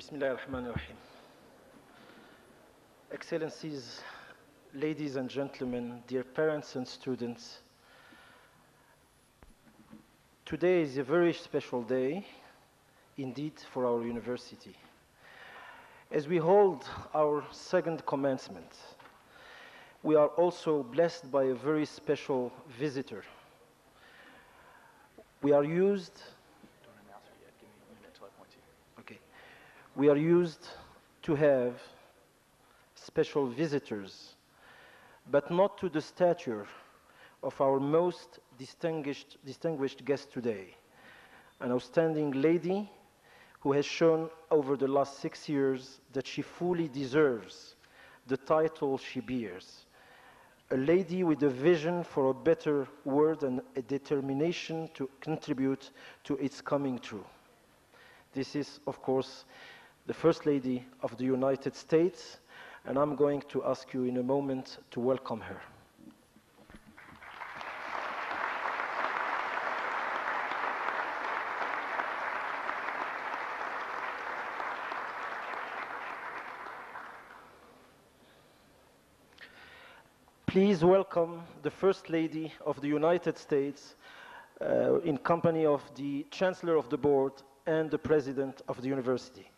Bismillah ar-Rahman ar-Rahim. Excellencies, ladies and gentlemen, dear parents and students, today is a very special day indeed for our university. As we hold our second commencement, we are also blessed by a very special visitor. We are used We are used to have special visitors, but not to the stature of our most distinguished guest today, an outstanding lady who has shown over the last 6 years that she fully deserves the title she bears, a lady with a vision for a better world and a determination to contribute to its coming true. This is, of course, the First Lady of the United States, and I'm going to ask you in a moment to welcome her. Please welcome the First Lady of the United States in company of the Chancellor of the Board and the President of the University.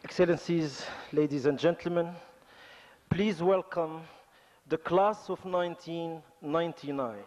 Excellencies, ladies and gentlemen, please welcome the class of 1999.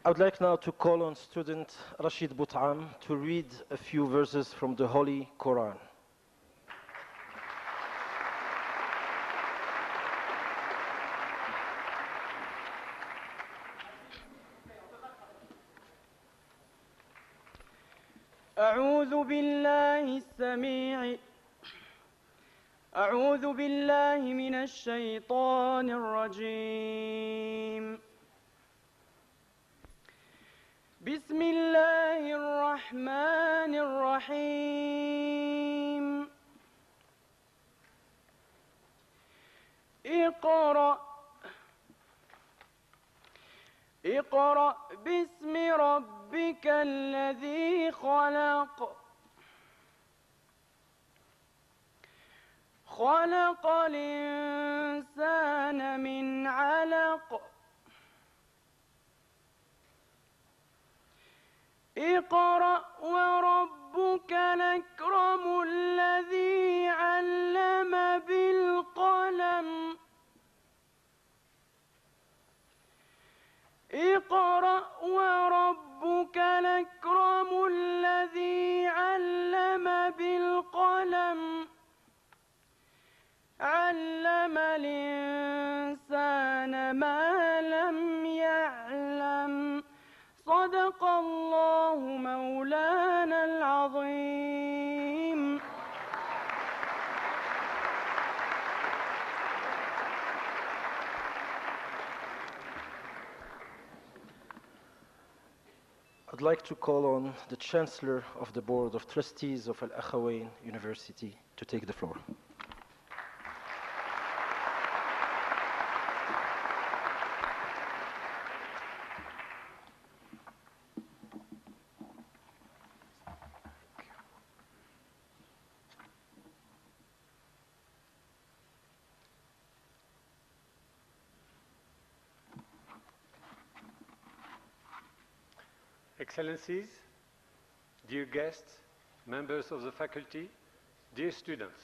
I would like now to call on student Rashid But'am to read a few verses from the Holy Quran. أعوذ بالله من الشيطان الرجيم. بسم الله الرحمن الرحيم. اقرأ باسم ربك الذي خلق. خلق الإنسان من علق. اقرأ وربك الأكرم الذي علم بالقلم. اقرأ وربك الأكرم الذي علم بالقلم. علم الإنسان ما لم يعلم. صدق الله مولانا العظيم. I'd like to call on the Chancellor of the Board of Trustees of Akhawayn University to take the floor. Excellencies, dear guests, members of the faculty, dear students,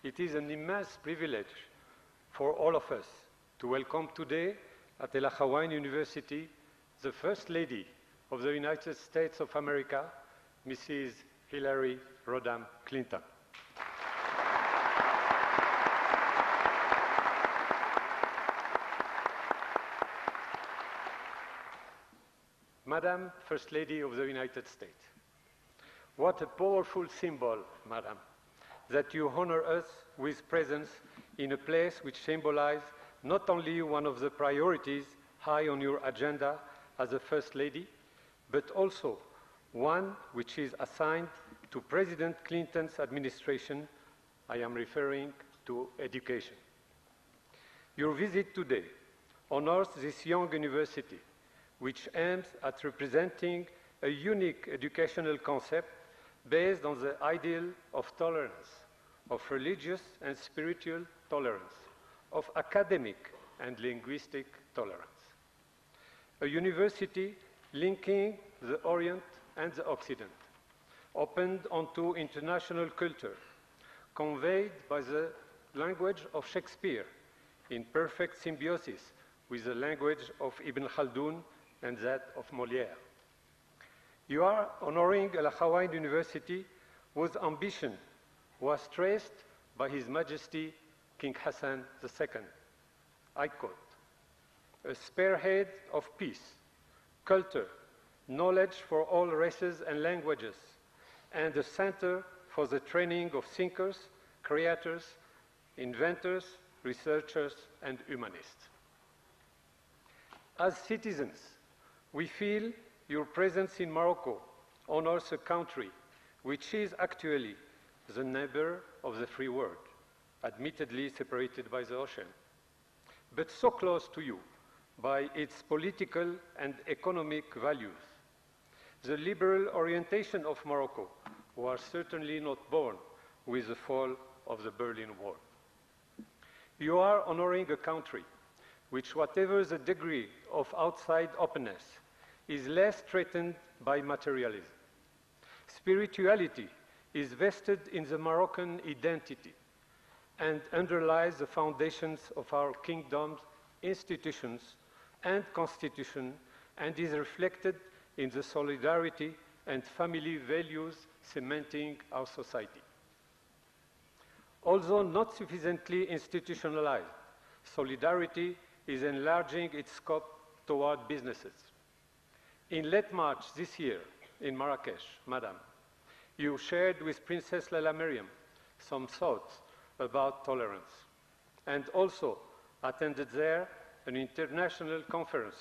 it is an immense privilege for all of us to welcome today at Akhawayn University the First Lady of the United States of America, Mrs. Hillary Rodham Clinton. Madam First Lady of the United States, what a powerful symbol, Madam, that you honor us with presence in a place which symbolizes not only one of the priorities high on your agenda as a First Lady, but also one which is assigned to President Clinton's administration. I am referring to education. Your visit today honors this young university, which aims at representing a unique educational concept based on the ideal of tolerance, of religious and spiritual tolerance, of academic and linguistic tolerance. A university linking the Orient and the Occident, opened onto international culture, conveyed by the language of Shakespeare in perfect symbiosis with the language of Ibn Khaldun and that of Molière. You are honoring Akhawayn University whose ambition was traced by His Majesty King Hassan II. I quote, "A spearhead of peace, culture, knowledge for all races and languages, and a center for the training of thinkers, creators, inventors, researchers, and humanists." As citizens, we feel your presence in Morocco honors a country which is actually the neighbor of the free world, admittedly separated by the ocean, but so close to you by its political and economic values. The liberal orientation of Morocco was certainly not born with the fall of the Berlin Wall. You are honoring a country which, whatever the degree of outside openness, is less threatened by materialism. Spirituality is vested in the Moroccan identity and underlies the foundations of our kingdom's institutions and constitution and is reflected in the solidarity and family values cementing our society. Although not sufficiently institutionalized, solidarity is enlarging its scope toward businesses. In late March this year, in Marrakesh, Madam, you shared with Princess Leila Meriem some thoughts about tolerance, and also attended there an international conference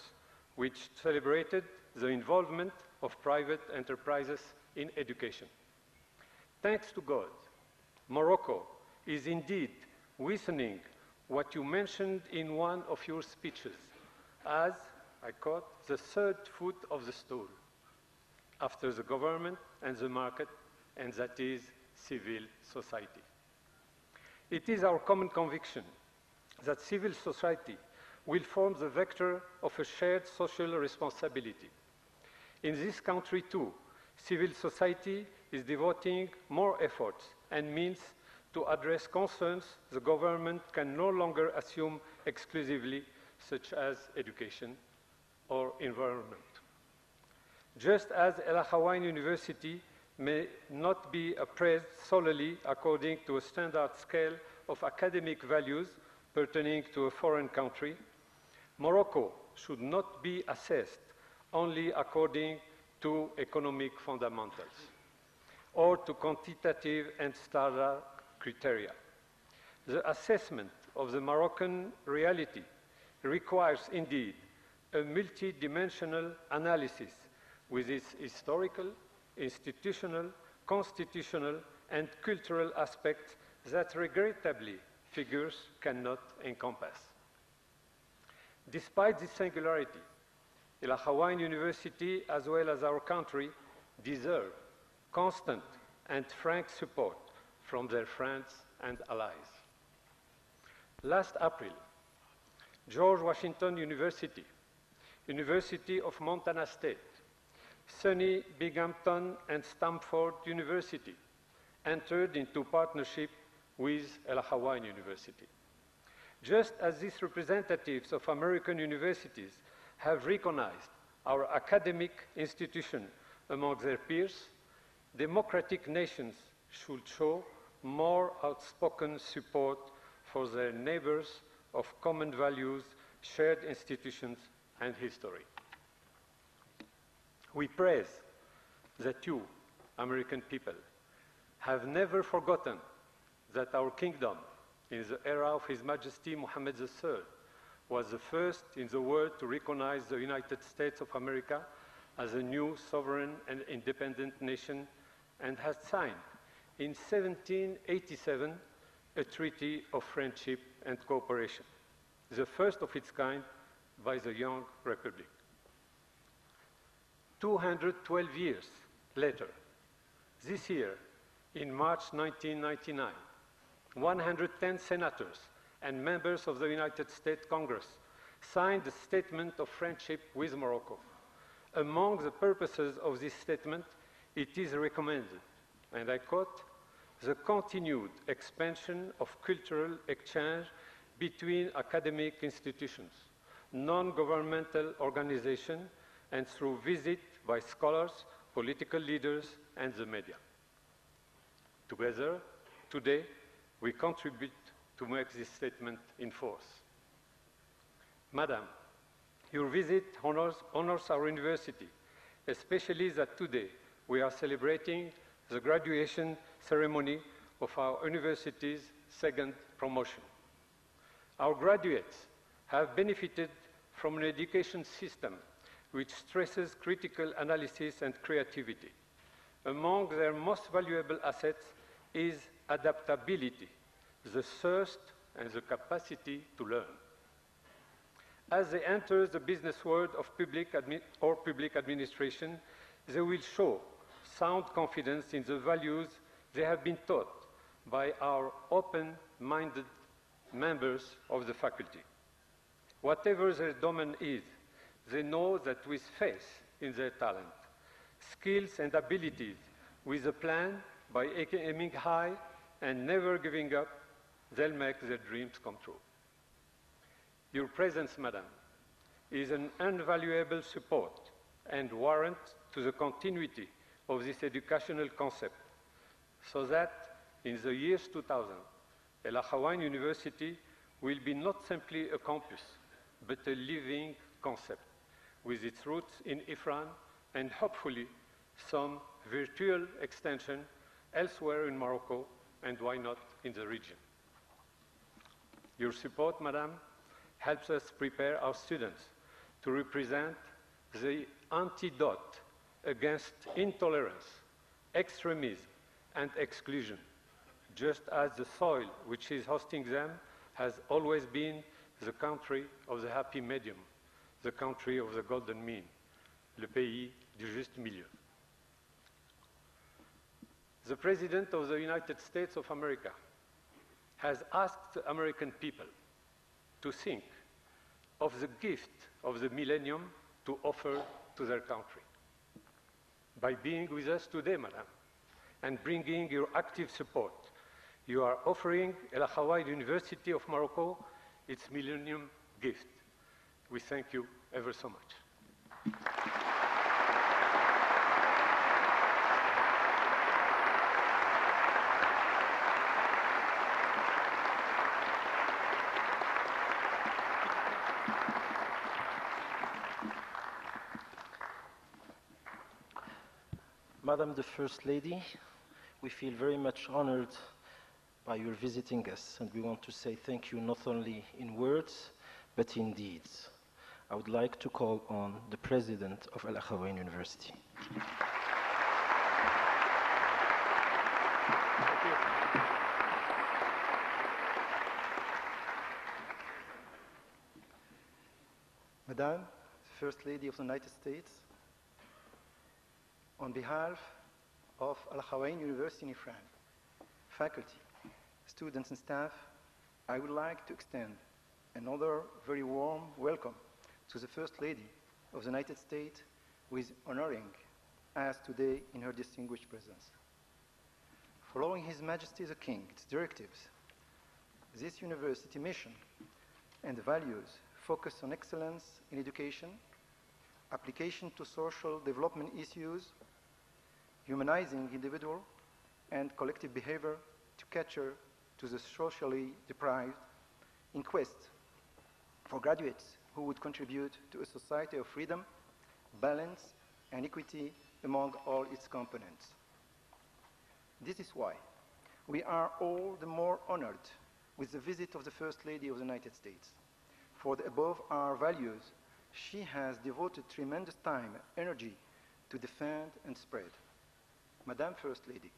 which celebrated the involvement of private enterprises in education. Thanks to God, Morocco is indeed witnessing what you mentioned in one of your speeches as, I quote, the third foot of the stool, after the government and the market, and that is civil society. It is our common conviction that civil society will form the vector of a shared social responsibility. In this country too, civil society is devoting more efforts and means to address concerns the government can no longer assume exclusively, such as education or environment. Just as Akhawayn University may not be appraised solely according to a standard scale of academic values pertaining to a foreign country, Morocco should not be assessed only according to economic fundamentals or to quantitative and standard criteria. The assessment of the Moroccan reality requires indeed a multidimensional analysis with its historical, institutional, constitutional, and cultural aspects that regrettably figures cannot encompass. Despite this singularity, Akhawayn University, as well as our country, deserve constant and frank support from their friends and allies. Last April, George Washington University, University of Montana State, SUNY Binghamton and Stanford University entered into partnership with Akhawayn University. Just as these representatives of American universities have recognized our academic institution among their peers, democratic nations should show more outspoken support for their neighbors of common values, shared institutions, and history. We praise that you, American people, have never forgotten that our kingdom, in the era of His Majesty Mohammed III, was the first in the world to recognize the United States of America as a new sovereign and independent nation, and has signed in 1787 a treaty of friendship and cooperation, the first of its kind by the young republic. 212 years later, this year, in March 1999, 110 senators and members of the United States Congress signed a statement of friendship with Morocco. Among the purposes of this statement, it is recommended, and I quote, the continued expansion of cultural exchange between academic institutions, non-governmental organizations, and through visit by scholars, political leaders, and the media. Together, today, we contribute to make this statement in force. Madam, your visit honors our university, especially that today we are celebrating the graduation ceremony of our university's second promotion. Our graduates have benefited from an education system which stresses critical analysis and creativity. Among their most valuable assets is adaptability, the thirst and the capacity to learn. As they enter the business world of public administration, they will show sound confidence in the values they have been taught by our open-minded members of the faculty. Whatever their domain is, they know that with faith in their talent, skills and abilities, with a plan, by aiming high and never giving up, they'll make their dreams come true. Your presence, Madam, is an invaluable support and warrant to the continuity of this educational concept, so that in the years 2000, Akhawayn University will be not simply a campus, but a living concept with its roots in Ifrane and hopefully some virtual extension elsewhere in Morocco and why not in the region. Your support, Madam, helps us prepare our students to represent the antidote against intolerance, extremism, and exclusion, just as the soil which is hosting them has always been the country of the happy medium, the country of the golden mean, le pays du juste milieu. The President of the United States of America has asked the American people to think of the gift of the millennium to offer to their country. By being with us today, Madam, and bringing your active support, you are offering Akhawayn University of Morocco its millennium gift. We thank you ever so much. Madam the First Lady, we feel very much honored by your visiting us, and we want to say thank you not only in words, but in deeds. I would like to call on the President of Akhawayn University. Madam, First Lady of the United States, on behalf of Akhawayn University in Ifrane, faculty, students and staff, I would like to extend another very warm welcome to the First Lady of the United States, who is honoring us today in her distinguished presence. Following His Majesty the King's directives, this university mission and values focus on excellence in education, application to social development issues, humanizing individual and collective behavior to cater to the socially deprived, in quest for graduates who would contribute to a society of freedom, balance, and equity among all its components. This is why we are all the more honored with the visit of the First Lady of the United States. For the above our values, she has devoted tremendous time and energy to defend and spread. Madam First Lady,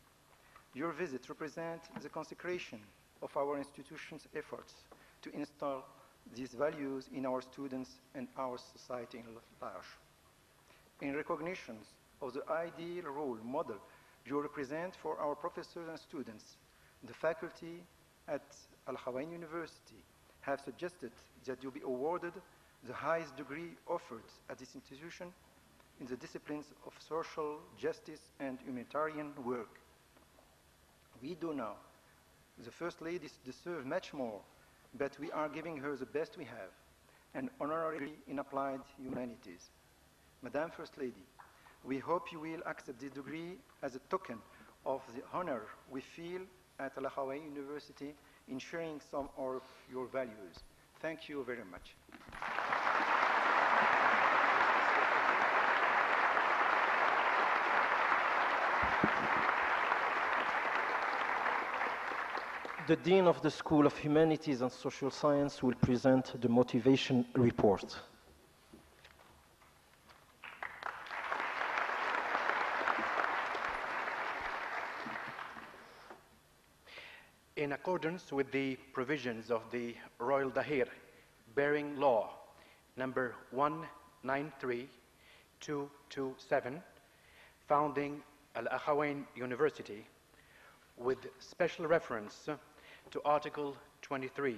your visit represents the consecration of our institution's efforts to install these values in our students and our society in large. In recognition of the ideal role model you represent for our professors and students, the faculty at Akhawayn University have suggested that you be awarded the highest degree offered at this institution in the disciplines of social justice and humanitarian work. We do know the First Lady deserves much more, but we are giving her the best we have, an honorary degree in applied humanities. Madam First Lady, we hope you will accept this degree as a token of the honor we feel at Akhawayn University in sharing some of your values. Thank you very much. The Dean of the School of Humanities and Social Science will present the motivation report. In accordance with the provisions of the Royal Dahir Bearing Law number 193227, founding Akhawayn University, with special reference to Article 23,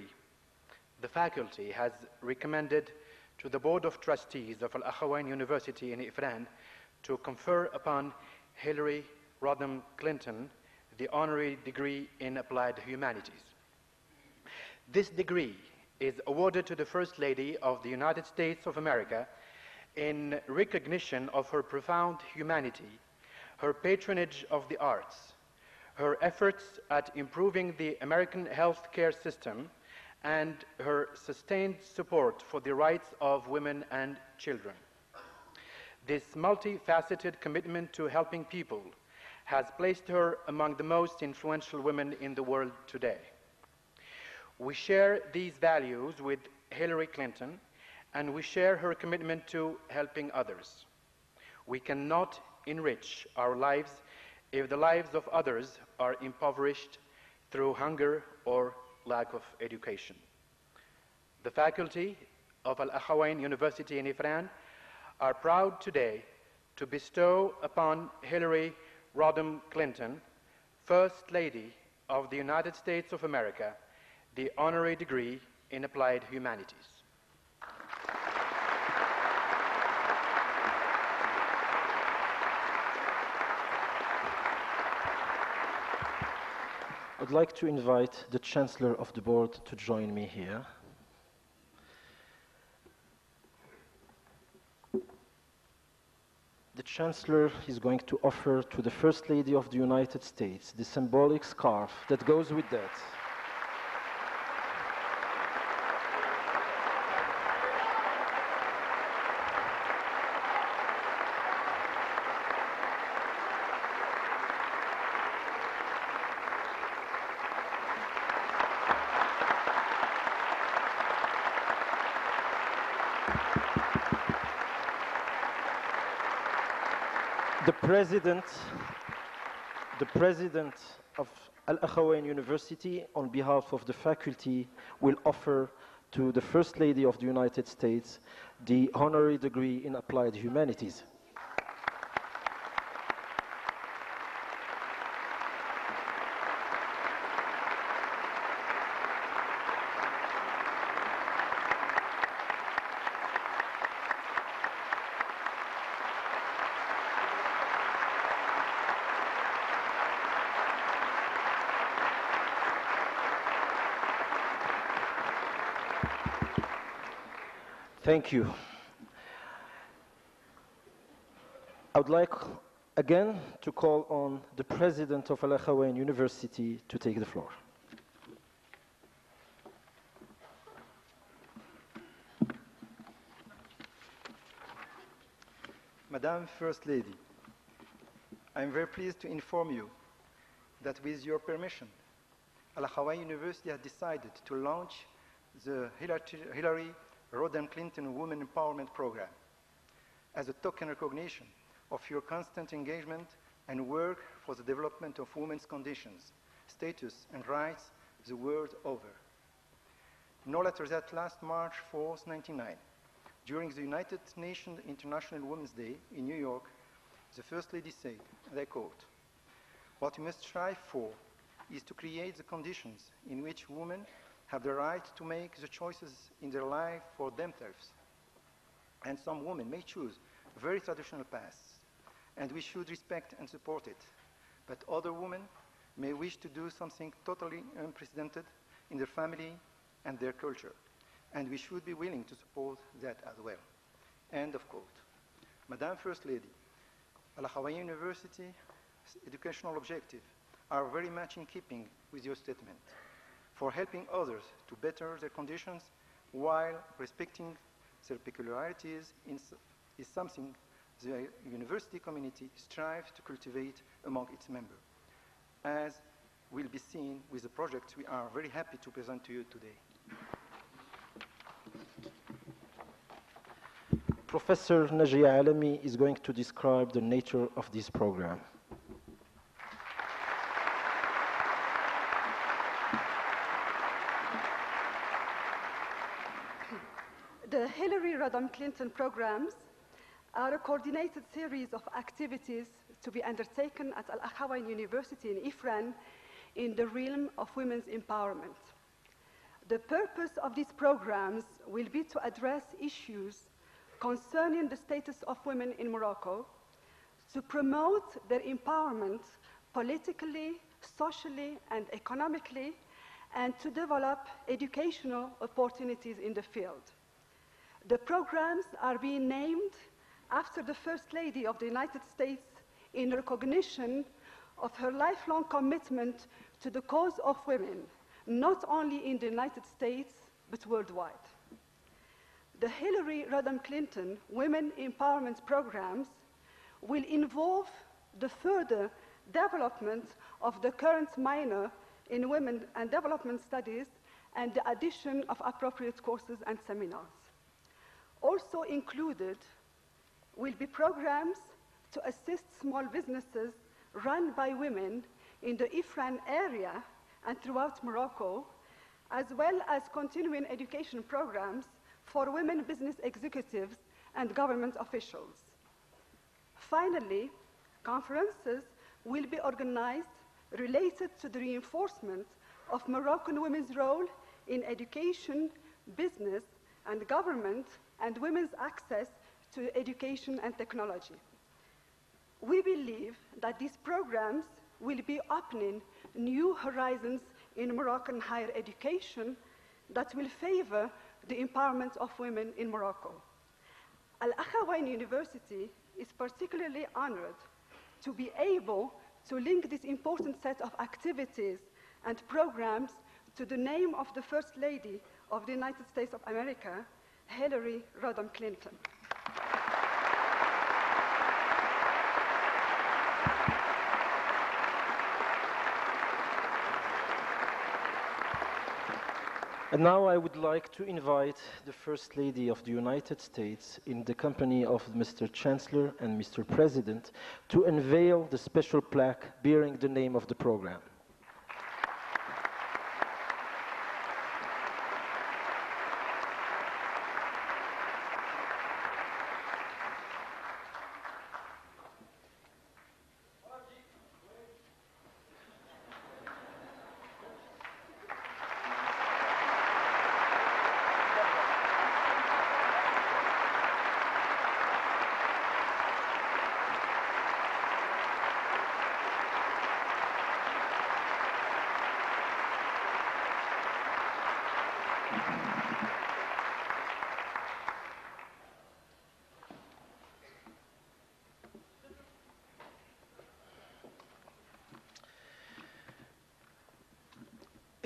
the faculty has recommended to the Board of Trustees of Akhawayn University in Ifrane to confer upon Hillary Rodham Clinton the honorary degree in applied humanities. This degree is awarded to the First Lady of the United States of America in recognition of her profound humanity, her patronage of the arts, her efforts at improving the American healthcare system, and her sustained support for the rights of women and children. This multifaceted commitment to helping people has placed her among the most influential women in the world today. We share these values with Hillary Clinton, and we share her commitment to helping others. We cannot enrich our lives if the lives of others are impoverished through hunger or lack of education. The faculty of Akhawayn University in Ifrane are proud today to bestow upon Hillary Rodham Clinton, First Lady of the United States of America, the honorary degree in applied humanities. I'd like to invite the Chancellor of the Board to join me here. The Chancellor is going to offer to the First Lady of the United States the symbolic scarf that goes with that. The President of Akhawayn University, on behalf of the faculty, will offer to the First Lady of the United States the honorary degree in applied humanities. Thank you. I would like again to call on the President of Akhawayn University to take the floor. Madam First Lady, I am very pleased to inform you that with your permission, Akhawayn University has decided to launch the Hillary Rodham Clinton Women Empowerment Program as a token recognition of your constant engagement and work for the development of women's conditions, status, and rights the world over. No later than last March 4th, 1999, during the United Nations International Women's Day in New York, the First Lady said, and I quote, "What we must strive for is to create the conditions in which women have the right to make the choices in their life for themselves. And some women may choose very traditional paths, and we should respect and support it. But other women may wish to do something totally unprecedented in their family and their culture, and we should be willing to support that as well." End of quote. Madam First Lady, Akhawayn University's educational objectives are very much in keeping with your statement, for helping others to better their conditions while respecting their peculiarities is something the university community strives to cultivate among its members, as will be seen with the projects we are very happy to present to you today. Professor Najia Alami is going to describe the nature of this program. The Hillary Rodham Clinton programs are a coordinated series of activities to be undertaken at Akhawayn University in Ifrane in the realm of women's empowerment. The purpose of these programs will be to address issues concerning the status of women in Morocco, to promote their empowerment politically, socially, and economically, and to develop educational opportunities in the field. The programs are being named after the First Lady of the United States in recognition of her lifelong commitment to the cause of women, not only in the United States, but worldwide. The Hillary Rodham Clinton Women Empowerment Programs will involve the further development of the current minor in Women and Development Studies and the addition of appropriate courses and seminars. Also included will be programs to assist small businesses run by women in the Ifrane area and throughout Morocco, as well as continuing education programs for women business executives and government officials. Finally, conferences will be organized related to the reinforcement of Moroccan women's role in education, business, and government, and women's access to education and technology. We believe that these programs will be opening new horizons in Moroccan higher education that will favor the empowerment of women in Morocco. Akhawayn University is particularly honored to be able to link this important set of activities and programs to the name of the First Lady of the United States of America, Hillary Rodham Clinton. And now I would like to invite the First Lady of the United States, in the company of Mr. Chancellor and Mr. President, to unveil the special plaque bearing the name of the program.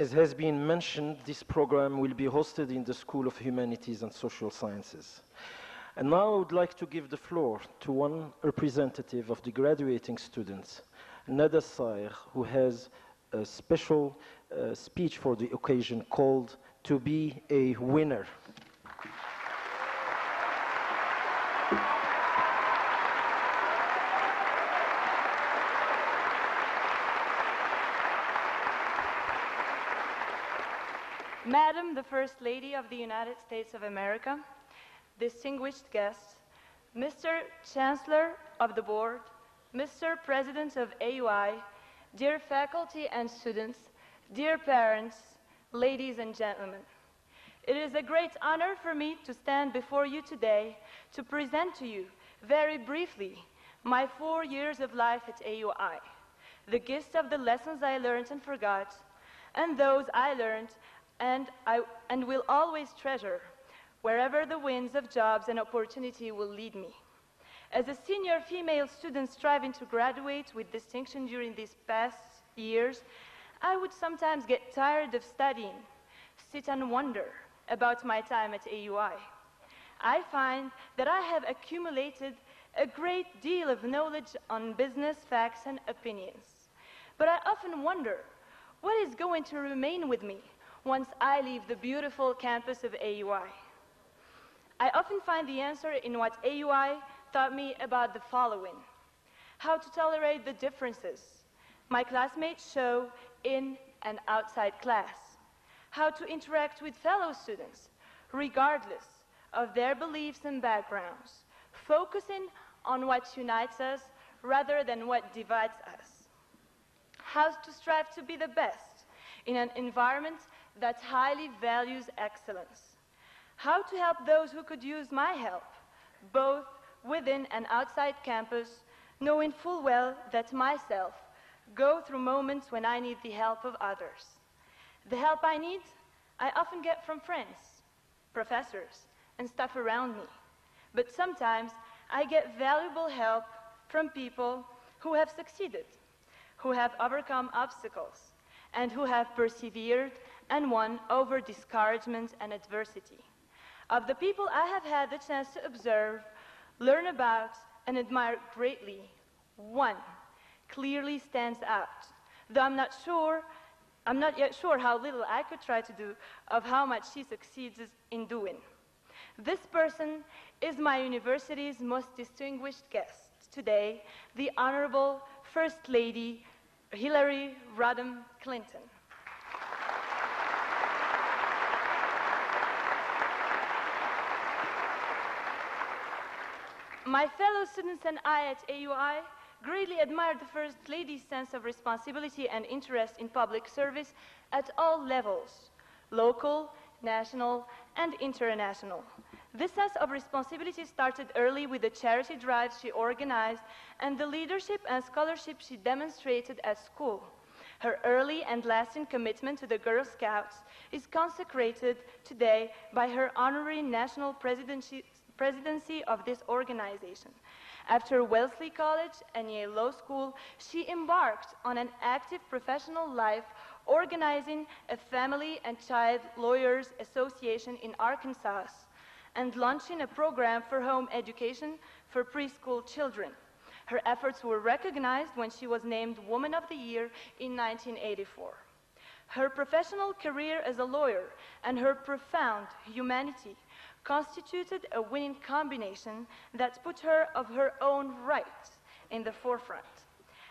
As has been mentioned, this program will be hosted in the School of Humanities and Social Sciences. And now I would like to give the floor to one representative of the graduating students, Nada Saer, who has a special speech for the occasion called "To Be a Winner." Madam, the First Lady of the United States of America, distinguished guests, Mr. Chancellor of the Board, Mr. President of AUI, dear faculty and students, dear parents, ladies and gentlemen. It is a great honor for me to stand before you today to present to you, very briefly, my 4 years of life at AUI, the gist of the lessons I learned and forgot, and those I learned and will always treasure, wherever the winds of jobs and opportunity will lead me. As a senior female student striving to graduate with distinction during these past years, I would sometimes get tired of studying, sit and wonder about my time at AUI. I find that I have accumulated a great deal of knowledge on business, facts, and opinions. But I often wonder, what is going to remain with me once I leave the beautiful campus of AUI? I often find the answer in what AUI taught me about the following: how to tolerate the differences my classmates show in and outside class, how to interact with fellow students, regardless of their beliefs and backgrounds, focusing on what unites us rather than what divides us, how to strive to be the best in an environment that highly values excellence, how to help those who could use my help, both within and outside campus, knowing full well that myself go through moments when I need the help of others. The help I need, I often get from friends, professors, and staff around me. But sometimes I get valuable help from people who have succeeded, who have overcome obstacles, and who have persevered and won over discouragement and adversity. Of the people I have had the chance to observe, learn about, and admire greatly, one clearly stands out, though I'm not yet sure how little I could try to do of how much she succeeds in doing. This person is my university's most distinguished guest today, the Honorable First Lady Hillary Rodham Clinton. My fellow students and I at AUI greatly admire the First Lady's sense of responsibility and interest in public service at all levels, local, national, and international. This sense of responsibility started early with the charity drives she organized and the leadership and scholarship she demonstrated at school. Her early and lasting commitment to the Girl Scouts is consecrated today by her honorary national presidency of this organization. After Wellesley College and Yale Law School, she embarked on an active professional life organizing a family and child lawyers association in Arkansas and launching a program for home education for preschool children. Her efforts were recognized when she was named Woman of the Year in 1984. Her professional career as a lawyer and her profound humanity constituted a winning combination that put her of her own right in the forefront.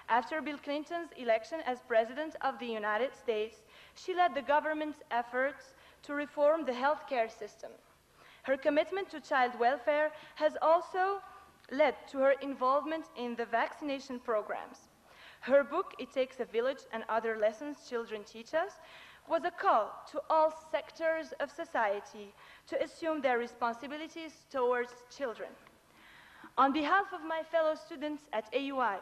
After Bill Clinton's election as President of the United States, she led the government's efforts to reform the healthcare system. Her commitment to child welfare has also led to her involvement in the vaccination programs. Her book, It Takes a Village and Other Lessons Children Teach Us, was a call to all sectors of society to assume their responsibilities towards children. On behalf of my fellow students at AUI,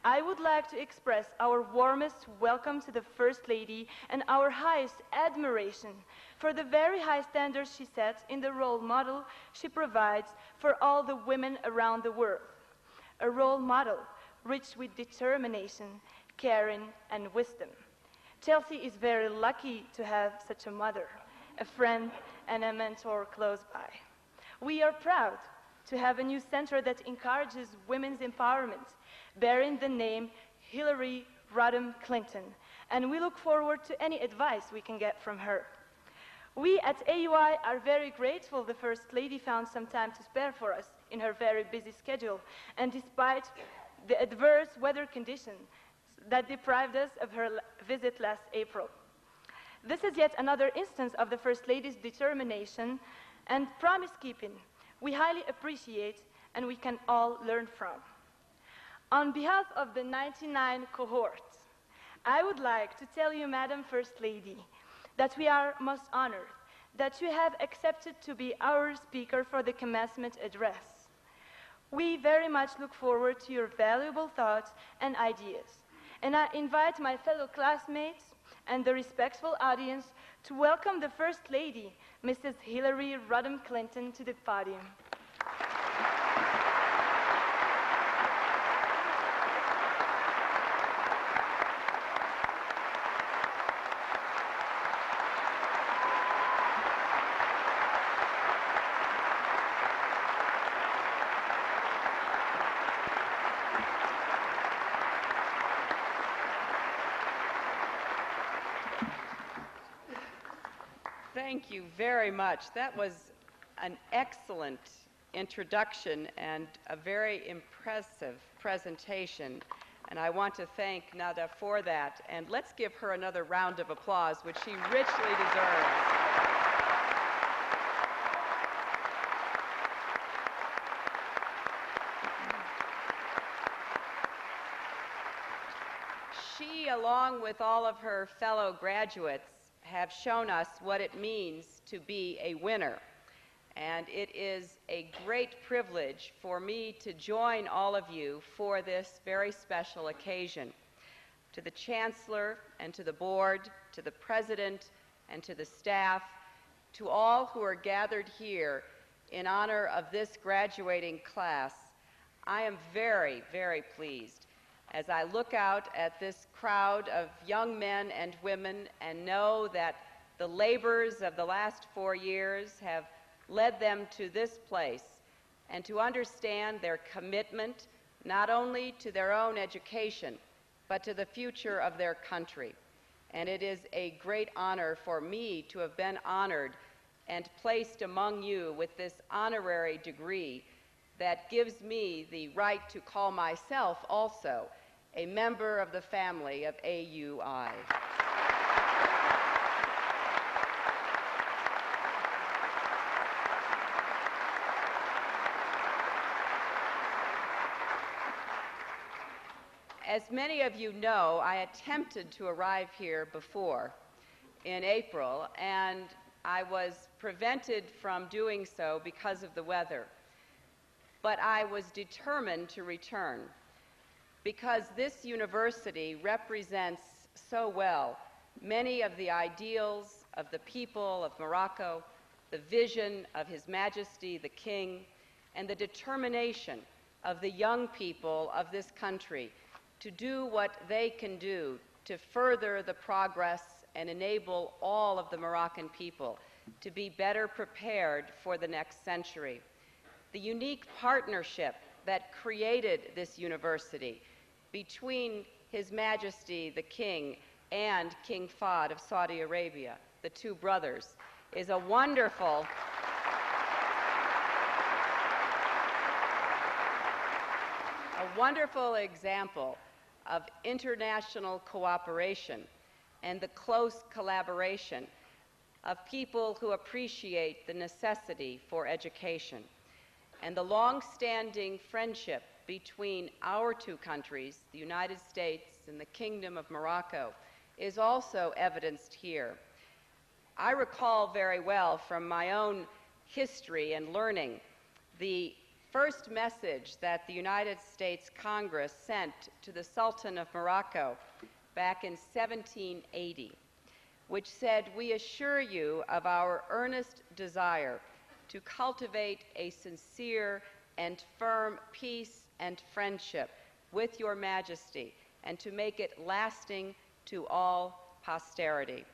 I would like to express our warmest welcome to the First Lady and our highest admiration for the very high standards she sets in the role model she provides for all the women around the world. A role model rich with determination, caring, and wisdom. Chelsea is very lucky to have such a mother, a friend, and a mentor close by. We are proud to have a new center that encourages women's empowerment, bearing the name Hillary Rodham Clinton, and we look forward to any advice we can get from her. We at AUI are very grateful the First Lady found some time to spare for us in her very busy schedule, and despite the adverse weather conditions that deprived us of her visit last April. This is yet another instance of the First Lady's determination and promise-keeping we highly appreciate and we can all learn from. On behalf of the 99 cohorts, I would like to tell you, Madam First Lady, that we are most honored that you have accepted to be our speaker for the commencement address. We very much look forward to your valuable thoughts and ideas, and I invite my fellow classmates and the respectful audience to welcome the First Lady, Mrs. Hillary Rodham Clinton, to the podium. Thank you very much. That was an excellent introduction and a very impressive presentation. And I want to thank Nada for that. And let's give her another round of applause, which she richly deserves. She, along with all of her fellow graduates, have shown us what it means to be a winner. And it is a great privilege for me to join all of you for this very special occasion. To the Chancellor and to the board, to the President, and to the staff, to all who are gathered here in honor of this graduating class, I am very, very pleased as I look out at this crowd of young men and women and know that the labors of the last 4 years have led them to this place, and to understand their commitment not only to their own education, but to the future of their country. And it is a great honor for me to have been honored and placed among you with this honorary degree that gives me the right to call myself also a member of the family of AUI. As many of you know, I attempted to arrive here before in April, and I was prevented from doing so because of the weather. But I was determined to return because this university represents so well many of the ideals of the people of Morocco, the vision of His Majesty the King, and the determination of the young people of this country to do what they can do to further the progress and enable all of the Moroccan people to be better prepared for the next century. The unique partnership that created this university between His Majesty the King and King Fahd of Saudi Arabia, the two brothers, is a wonderful example of international cooperation and the close collaboration of people who appreciate the necessity for education. And the long-standing friendship between our two countries, the United States and the Kingdom of Morocco, is also evidenced here. I recall very well from my own history and learning the first message that the United States Congress sent to the Sultan of Morocco back in 1780, which said, "We assure you of our earnest desire to cultivate a sincere and firm peace and friendship with your Majesty and to make it lasting to all posterity."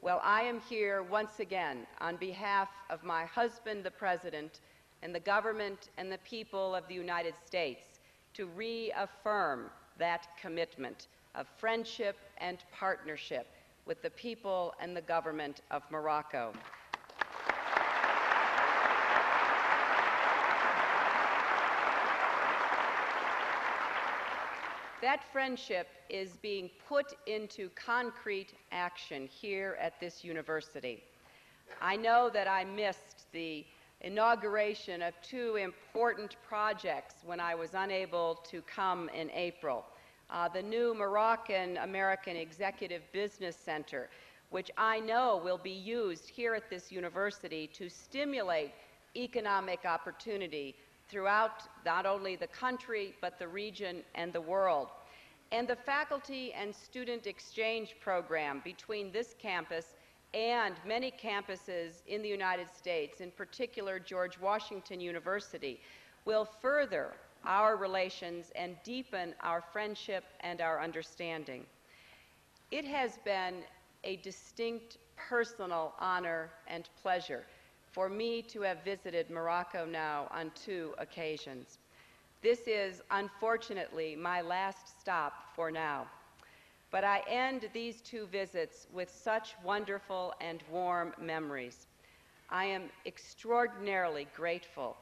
Well, I am here once again on behalf of my husband, the President, and the government and the people of the United States to reaffirm that commitment of friendship and partnership with the people and the government of Morocco. That friendship is being put into concrete action here at this university. I know that I missed the inauguration of two important projects when I was unable to come in April. The new Moroccan-American Executive Business Center, which I know will be used here at this university to stimulate economic opportunity throughout not only the country, but the region and the world. And the faculty and student exchange program between this campus and many campuses in the United States, in particular George Washington University, will further our relations and deepen our friendship and our understanding. It has been a distinct personal honor and pleasure for me to have visited Morocco now on 2 occasions. This is, unfortunately, my last stop for now. But I end these 2 visits with such wonderful and warm memories. I am extraordinarily grateful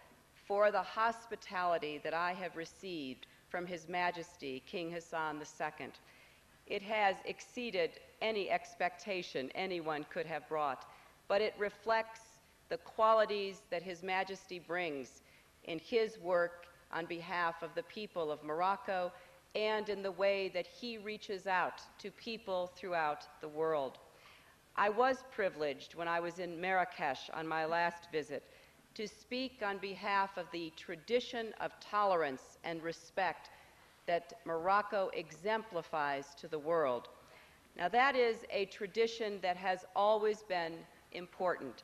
for the hospitality that I have received from His Majesty, King Hassan II. It has exceeded any expectation anyone could have brought, but it reflects the qualities that His Majesty brings in his work on behalf of the people of Morocco and in the way that he reaches out to people throughout the world. I was privileged when I was in Marrakesh on my last visit to speak on behalf of the tradition of tolerance and respect that Morocco exemplifies to the world. Now, that is a tradition that has always been important,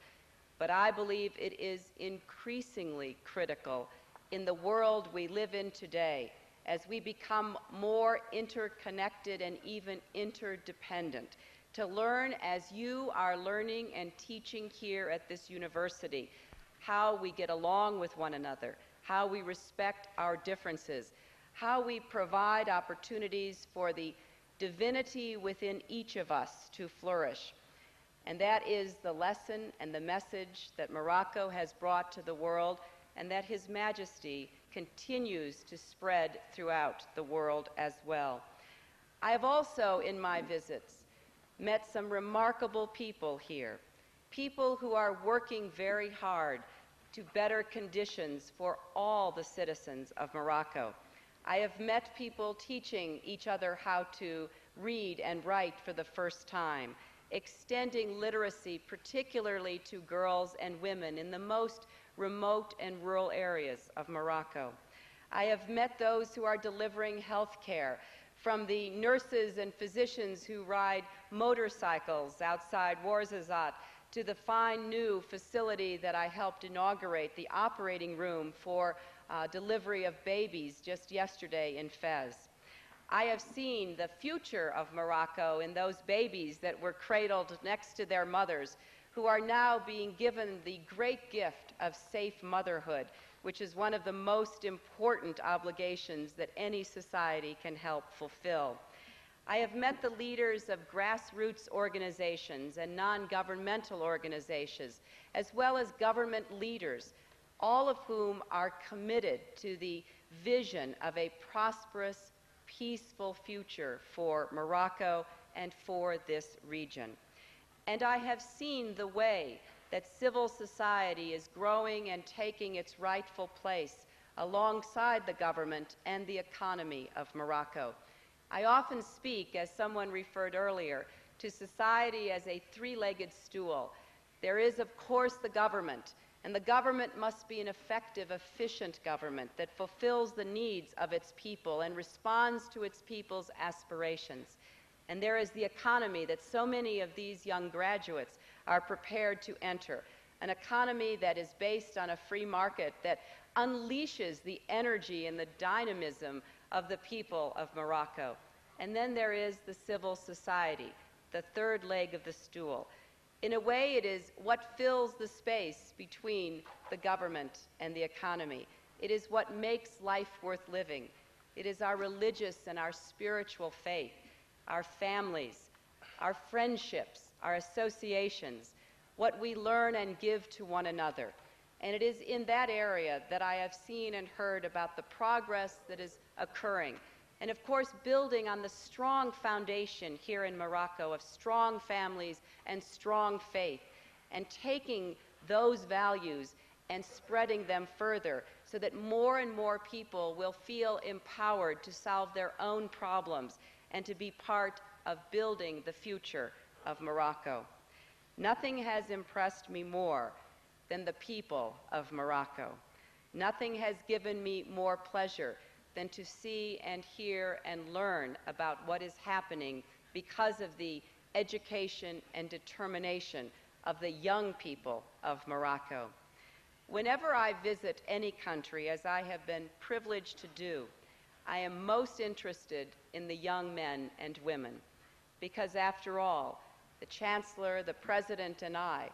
but I believe it is increasingly critical in the world we live in today as we become more interconnected and even interdependent, to learn as you are learning and teaching here at this university how we get along with one another, how we respect our differences, how we provide opportunities for the divinity within each of us to flourish. And that is the lesson and the message that Morocco has brought to the world, and that His Majesty continues to spread throughout the world as well. I have also, in my visits, met some remarkable people here, people who are working very hard to better conditions for all the citizens of Morocco. I have met people teaching each other how to read and write for the first time, extending literacy particularly to girls and women in the most remote and rural areas of Morocco. I have met those who are delivering health care, from the nurses and physicians who ride motorcycles outside Ouarzazate to the fine new facility that I helped inaugurate, the operating room for delivery of babies just yesterday in Fez. I have seen the future of Morocco in those babies that were cradled next to their mothers, who are now being given the great gift of safe motherhood, which is one of the most important obligations that any society can help fulfill. I have met the leaders of grassroots organizations and non-governmental organizations, as well as government leaders, all of whom are committed to the vision of a prosperous, peaceful future for Morocco and for this region. And I have seen the way that civil society is growing and taking its rightful place alongside the government and the economy of Morocco. I often speak, as someone referred earlier, to society as a three-legged stool. There is, of course, the government, and the government must be an effective, efficient government that fulfills the needs of its people and responds to its people's aspirations. And there is the economy that so many of these young graduates are prepared to enter, an economy that is based on a free market that unleashes the energy and the dynamism of the people of Morocco. And then there is the civil society, the third leg of the stool. In a way, it is what fills the space between the government and the economy. It is what makes life worth living. It is our religious and our spiritual faith, our families, our friendships, our associations, what we learn and give to one another. And it is in that area that I have seen and heard about the progress that is occurring. And of course, building on the strong foundation here in Morocco of strong families and strong faith, and taking those values and spreading them further so that more and more people will feel empowered to solve their own problems and to be part of building the future of Morocco. Nothing has impressed me more than the people of Morocco. Nothing has given me more pleasure than to see and hear and learn about what is happening because of the education and determination of the young people of Morocco. Whenever I visit any country, as I have been privileged to do, I am most interested in the young men and women, because after all, the Chancellor, the President, and I,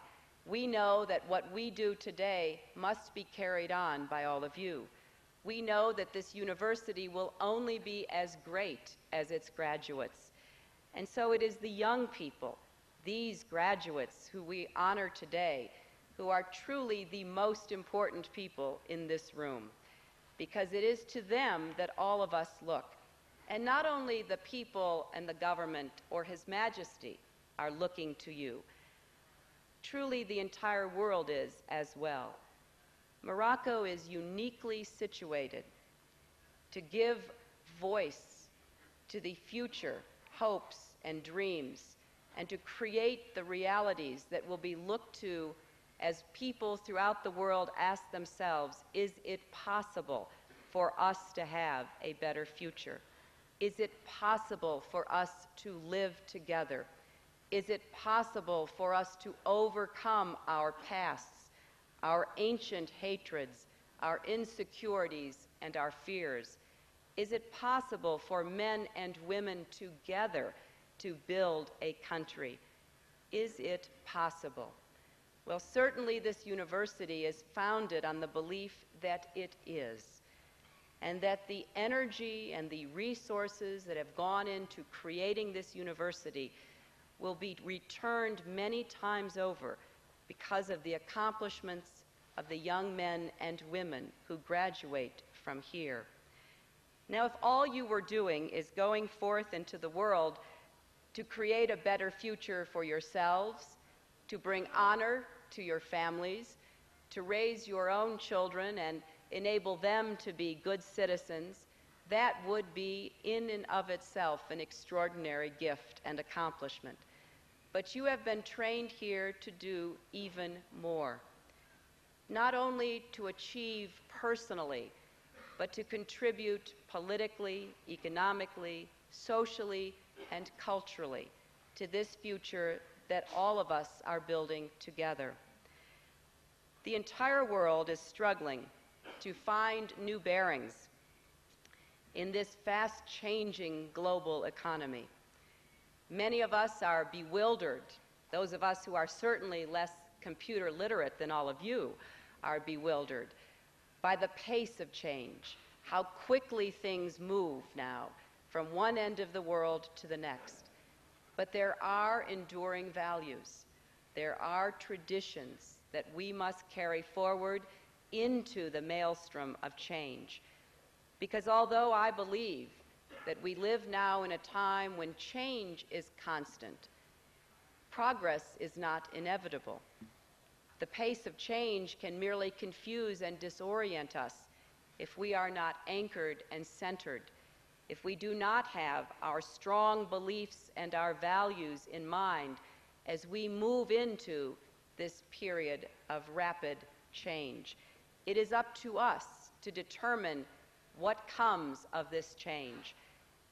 we know that what we do today must be carried on by all of you. We know that this university will only be as great as its graduates. And so it is the young people, these graduates who we honor today, who are truly the most important people in this room, because it is to them that all of us look. And not only the people and the government or His Majesty are looking to you. Truly, the entire world is as well. Morocco is uniquely situated to give voice to the future hopes and dreams, and to create the realities that will be looked to as people throughout the world ask themselves, is it possible for us to have a better future? Is it possible for us to live together? Is it possible for us to overcome our pasts, our ancient hatreds, our insecurities, and our fears? Is it possible for men and women together to build a country? Is it possible? Well, certainly this university is founded on the belief that it is, and that the energy and the resources that have gone into creating this university will be returned many times over because of the accomplishments of the young men and women who graduate from here. Now, if all you were doing is going forth into the world to create a better future for yourselves, to bring honor to your families, to raise your own children and enable them to be good citizens, that would be in and of itself an extraordinary gift and accomplishment. But you have been trained here to do even more. Not only to achieve personally, but to contribute politically, economically, socially, and culturally to this future that all of us are building together. The entire world is struggling to find new bearings in this fast-changing global economy. Many of us are bewildered. Those of us who are certainly less computer literate than all of you are bewildered by the pace of change, how quickly things move now from one end of the world to the next. But there are enduring values. There are traditions that we must carry forward into the maelstrom of change. Because although I believe that we live now in a time when change is constant, progress is not inevitable. The pace of change can merely confuse and disorient us if we are not anchored and centered, if we do not have our strong beliefs and our values in mind as we move into this period of rapid change. It is up to us to determine what comes of this change.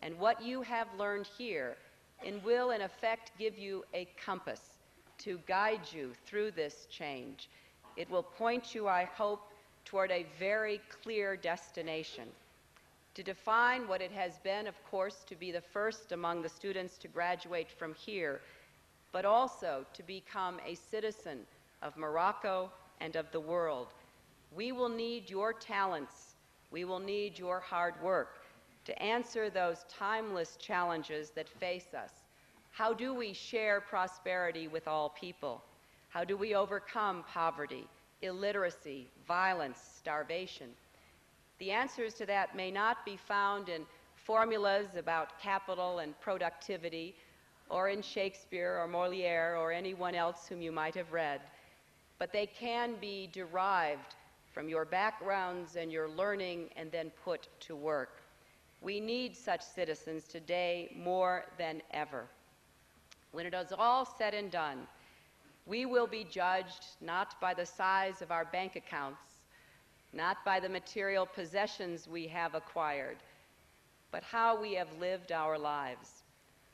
And what you have learned here and will in effect give you a compass to guide you through this change. It will point you, I hope, toward a very clear destination. To define what it has been, of course, to be the first among the students to graduate from here, but also to become a citizen of Morocco and of the world. We will need your talents. We will need your hard work to answer those timeless challenges that face us. How do we share prosperity with all people? How do we overcome poverty, illiteracy, violence, starvation? The answers to that may not be found in formulas about capital and productivity, or in Shakespeare or Molière or anyone else whom you might have read, but they can be derived from your backgrounds and your learning and then put to work. We need such citizens today more than ever. When it is all said and done, we will be judged not by the size of our bank accounts, not by the material possessions we have acquired, but how we have lived our lives,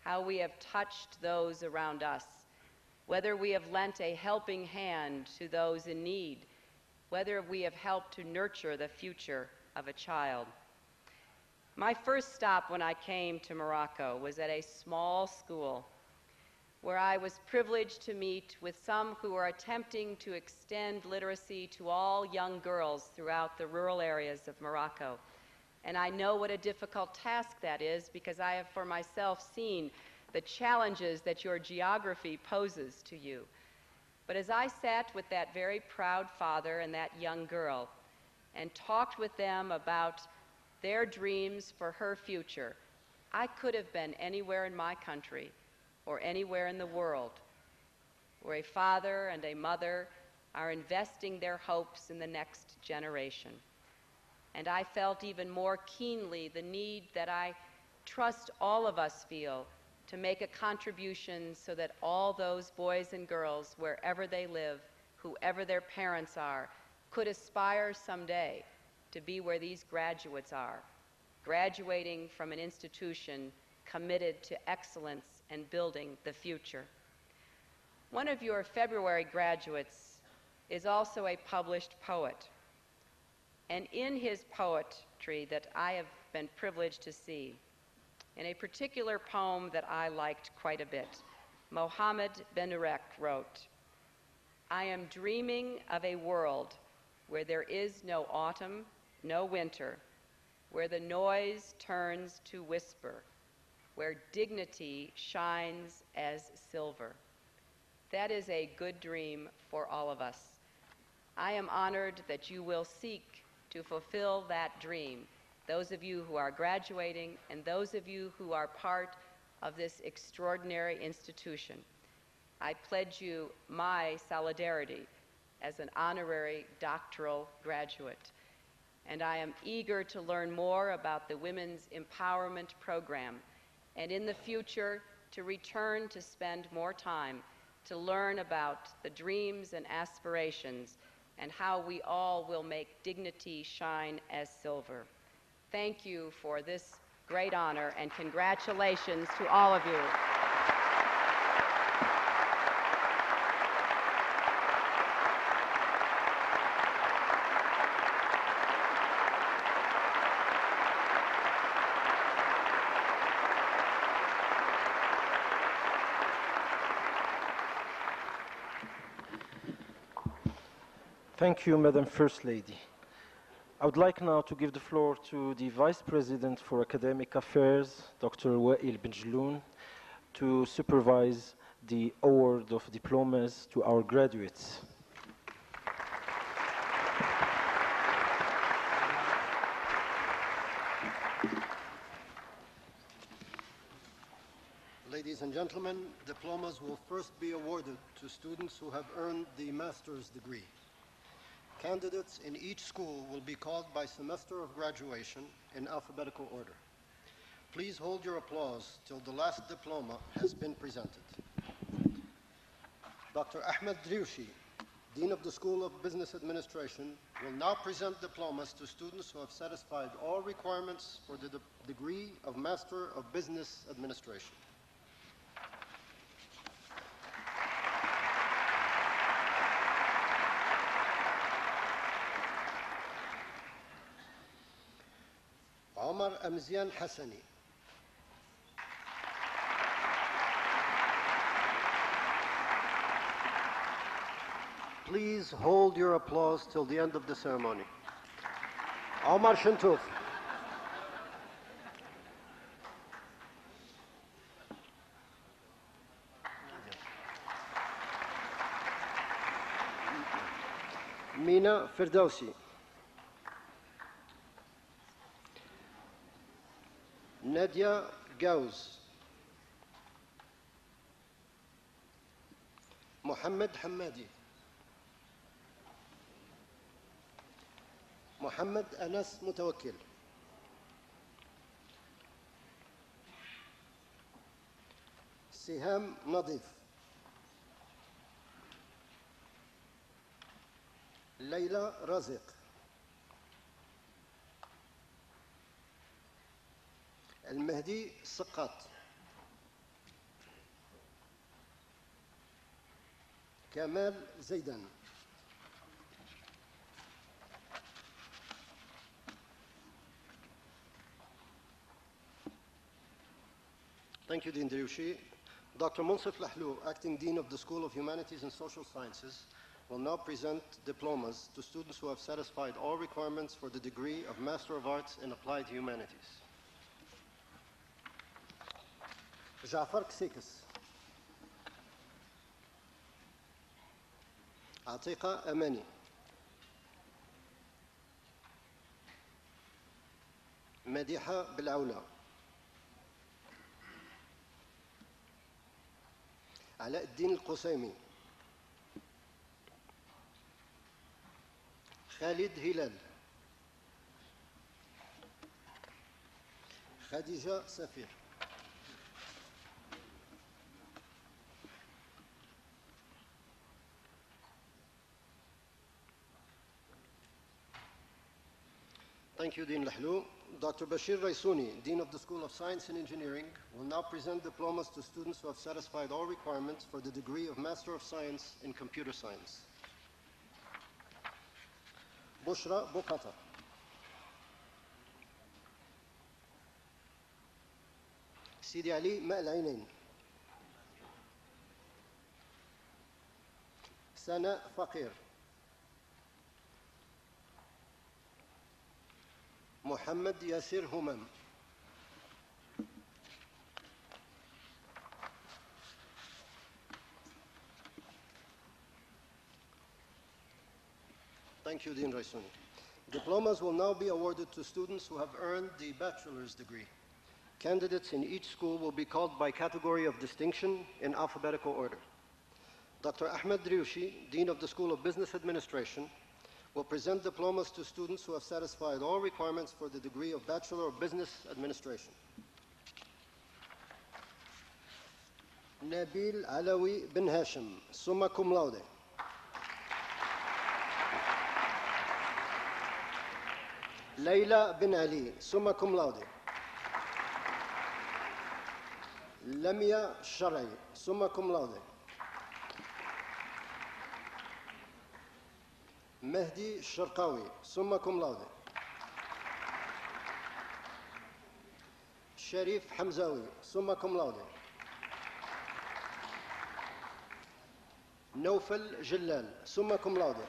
how we have touched those around us, whether we have lent a helping hand to those in need, whether we have helped to nurture the future of a child. My first stop when I came to Morocco was at a small school where I was privileged to meet with some who are attempting to extend literacy to all young girls throughout the rural areas of Morocco. And I know what a difficult task that is because I have for myself seen the challenges that your geography poses to you. But as I sat with that very proud father and that young girl and talked with them about their dreams for her future, I could have been anywhere in my country or anywhere in the world where a father and a mother are investing their hopes in the next generation. And I felt even more keenly the need that I trust all of us feel to make a contribution so that all those boys and girls, wherever they live, whoever their parents are, could aspire someday to be where these graduates are, graduating from an institution committed to excellence and building the future. One of your February graduates is also a published poet. And in his poetry that I have been privileged to see, in a particular poem that I liked quite a bit, Mohammed Ben-Urek wrote, "I am dreaming of a world where there is no autumn, no winter, where the noise turns to whisper, where dignity shines as silver." That is a good dream for all of us. I am honored that you will seek to fulfill that dream, those of you who are graduating and those of you who are part of this extraordinary institution. I pledge you my solidarity as an honorary doctoral graduate, and I am eager to learn more about the Women's Empowerment Program, and in the future to return to spend more time to learn about the dreams and aspirations and how we all will make dignity shine as silver. Thank you for this great honor, and congratulations to all of you. Thank you, Madam First Lady. I would like now to give the floor to the Vice President for Academic Affairs, Dr. Wael Benjloun, to supervise the award of diplomas to our graduates. Ladies and gentlemen, diplomas will first be awarded to students who have earned the master's degree. Candidates in each school will be called by semester of graduation in alphabetical order. Please hold your applause till the last diploma has been presented. Dr. Ahmed Driouchi, Dean of the School of Business Administration, will now present diplomas to students who have satisfied all requirements for the degree of Master of Business Administration. Omar Amzian Hassani. Please hold your applause till the end of the ceremony. Omar Shintouf. Mina Firdausi. Nadia Gauss. Mohammed Hamadi. Mohammed Anas Mutawakkil. Siham Nadif. Layla Raziq. المهدي سقاط. كمال زيدان. Thank you, Dean Driouchi. Dr. Munsif Lahlou, Acting Dean of the School of Humanities and Social Sciences, will now present diplomas to students who have satisfied all requirements for the degree of Master of Arts in Applied Humanities. جعفر كسيكس. عتيقة أماني. مديحة بالعولة. علاء الدين القسيمي. خالد هلال. خديجة سفير. Thank you, Dean Lahlou. Dr. Bashir Raisuni, Dean of the School of Science and Engineering, will now present diplomas to students who have satisfied all requirements for the degree of Master of Science in Computer Science. Bushra Bokata. Sidi Ali Ma'alainin. Sana Fakir. Muhammad Yasir Humam. Thank you, Dean Raisuni. Diplomas will now be awarded to students who have earned the bachelor's degree. Candidates in each school will be called by category of distinction in alphabetical order. Dr. Ahmed Driouchi, Dean of the School of Business Administration, will present diplomas to students who have satisfied all requirements for the degree of Bachelor of Business Administration. Nabil Alawi bin Hashim, summa cum laude. Layla bin Ali, summa cum laude. Lamia Sharai, summa cum laude. Mehdi Sharqawi, summa cum laude. Sharif Hamzawi, summa cum laude. Naufal Jallal, summa cum laude.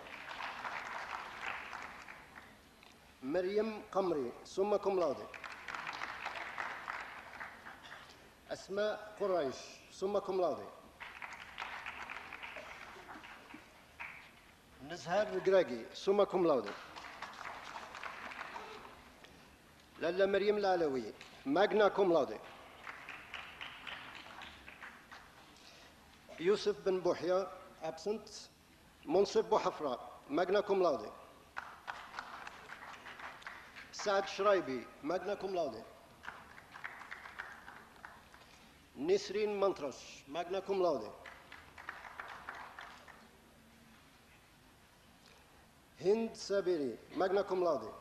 Maryam Qamri, summa cum laude. Asma Quraish, summa cum laude. Nizhar Gragi, summa cum laude. Lalla Maryam Lalawi, magna cum laude. Yusuf bin Buhya, absent. Munsif Bouhafra, magna cum laude. Saad Shraibi, magna cum laude. Nisreen Mantrash, magna cum laude. Hind Sabiri, magna cum laude.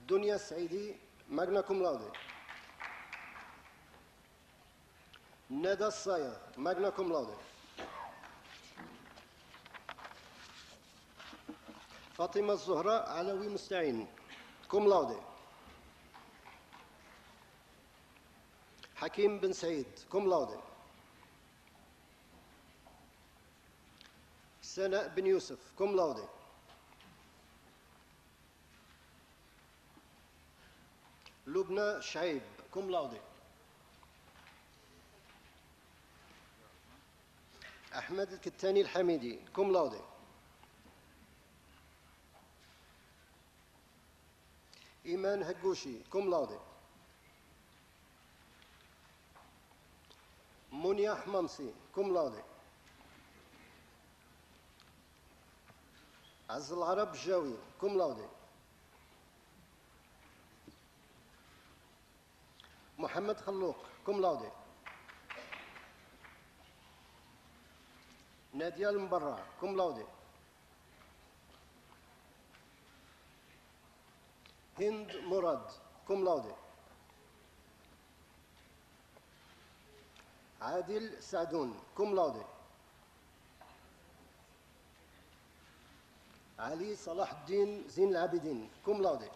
Dunya Saidi, magna cum laude. Neda Saya, magna cum laude. Fatima Zuhra Alawi Musta'in, cum laude. Hakim bin Said, cum laude. Sana bin Yusuf, cum laude. Lubna Shaib, cum laude. Ahmed Al-Kittani Al-Hamidi, cum laude. Iman Haggoushi, cum laude. Munia Mamsi, cum laude. Azal Arab Jawi, cum laude. Mohammed Khallouk, cum laude. Nadia Al-Mbarra, cum laude. Hind Murad, cum laude. Adil Sadoun, cum laude. Ali Salah Din Zin Al-Abidin, cum laude.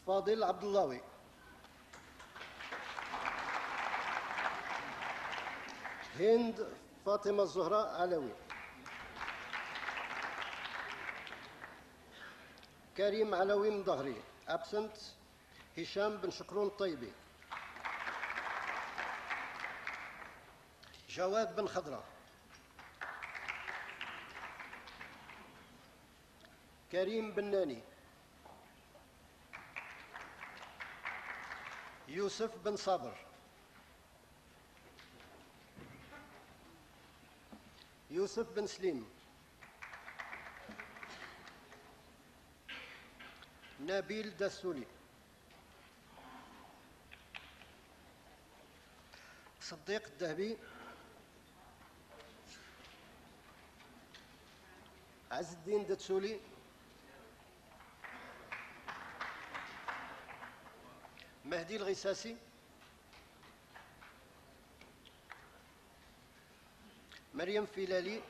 Fadil Abdullawi. Hind Fatima Zuhra Alawi. Karim Alawi Mdahri, absent. Hisham bin Shukron Taybi. Jawad bin Khadra. Karim bin Nani. Yusuf bin Sabr. Yusuf bin Slim. Nabil Dassouli. صديق الذهبي. عز الدين دتسولي، مهدي الغساسي، مريم فيلالي،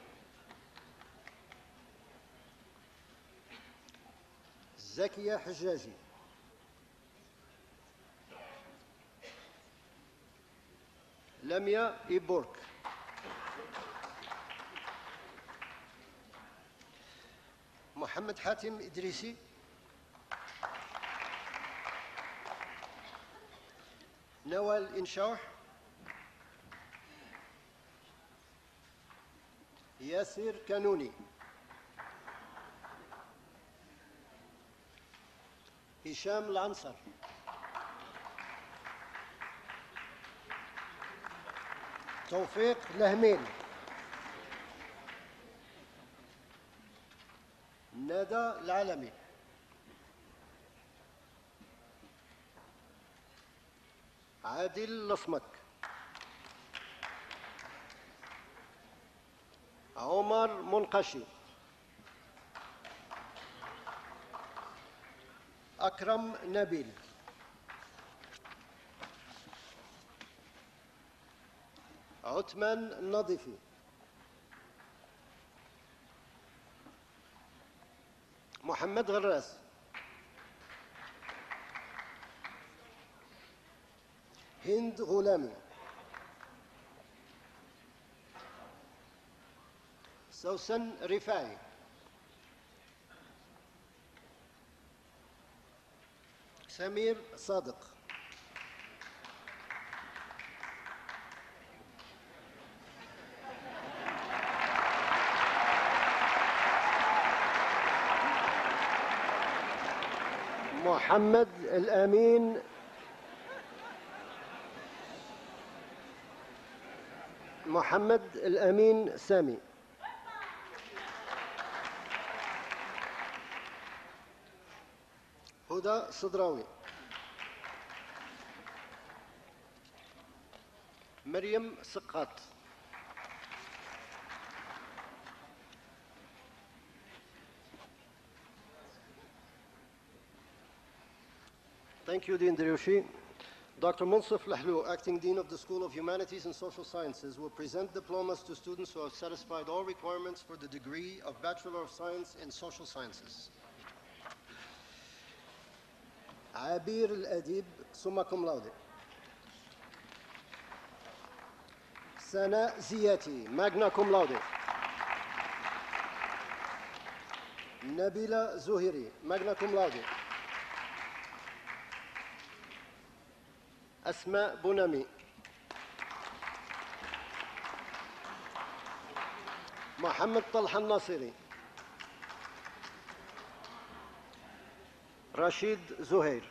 زكية حجاجي، لميا إيبورك، محمد حاتم إدريسي، نوال إنشاح، ياسر كانوني، هشام العنصر، توفيق لهمين، ندى العالمي، عادل الأصمك، عمر منقشي، أكرم نبيل، عثمان النظيفي، محمد غراس، هند غلامي، سوسن رفاعي، سمير صادق، محمد الأمين، محمد الأمين سامي، هدى صدراوي، مريم سقاط، Thank you, Dean Deryushi. Dr. Munsif Lahlu, Acting Dean of the School of Humanities and Social Sciences, will present diplomas to students who have satisfied all requirements for the degree of Bachelor of Science in Social Sciences. عبير الأديب summa cum laude. سناء زياتي magna cum laude. نبيلة زهيري magna cum laude. أسماء بونامي. محمد طلحة الناصري. رشيد زهير.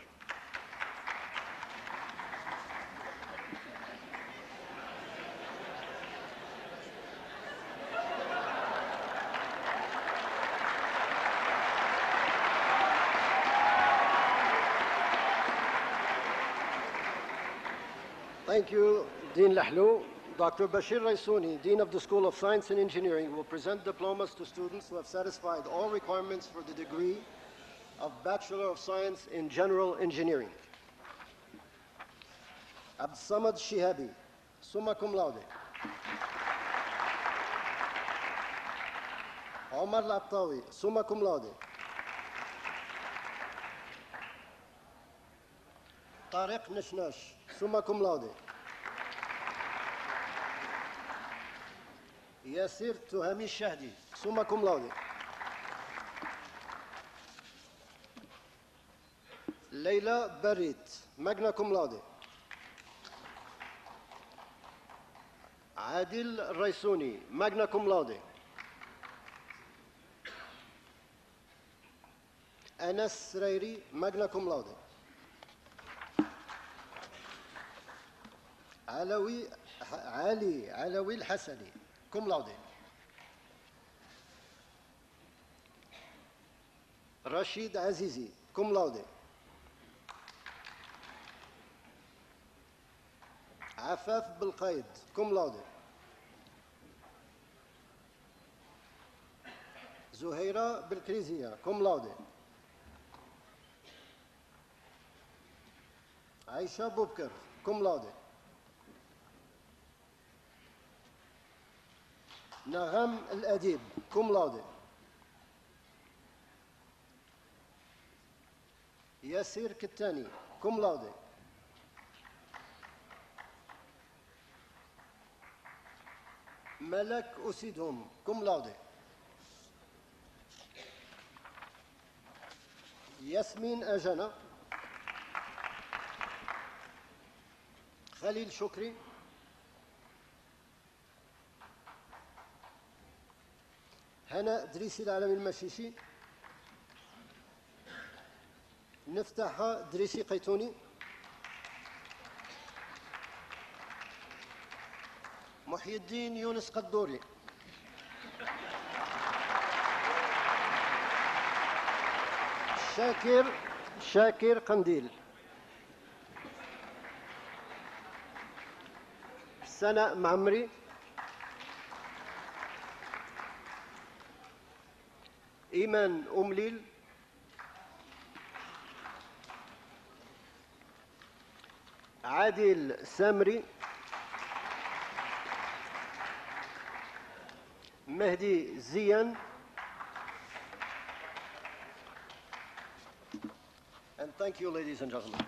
Thank you, Dean Lahlu. Dr. Bashir Raisuni, Dean of the School of Science and Engineering, will present diplomas to students who have satisfied all requirements for the degree of Bachelor of Science in General Engineering. Abdsamad Shihabi, summa cum laude. Omar Laptawi, summa cum laude. Tariq Nishnash, summa cum laude. Yasir Tuhami Shahdi, summa cum laude. Leila Barit, magna cum laude. Adil Raisuni, magna cum laude. Anas Rairi, magna cum laude. علي علوي الحسني cum laude. رشيد عزيزي cum laude. عفاف بالقيد cum laude. زهيرة بالكريزية كوم لاودي. عائشة بوبكر كوم لاودي. نغم الأديب كوم لاودي. ياسر كتاني كوم لاودي. ملك أسيدهم كوم لاودي. ياسمين أجانا. خليل شكري. هنا دريسي العالمي المشيشي. نفتح دريسي قيتوني. محي الدين يونس قدوري. شاكر قنديل. سناء معمري. إيمان أمليل. عادل سامري. مهدي زيان. And thank you, ladies and gentlemen.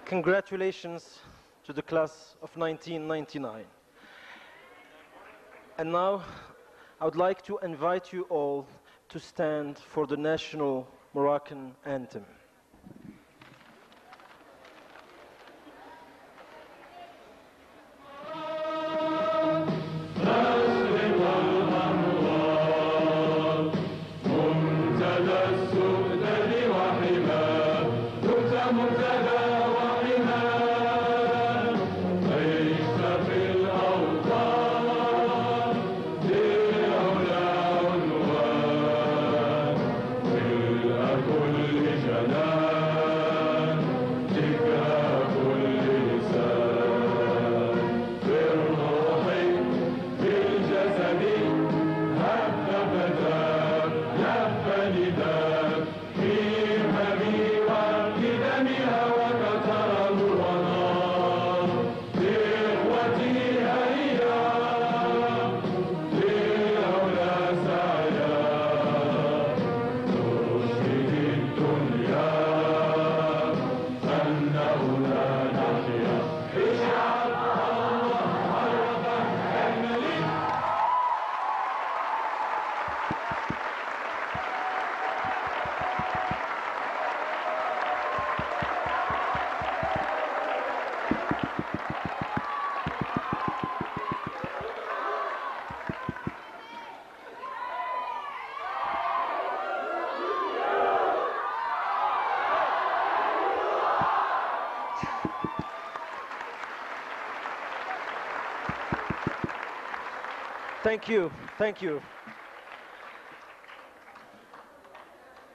Congratulations to the class of 1999. And now, I would like to invite you all to stand for the national Moroccan anthem. Thank you, thank you.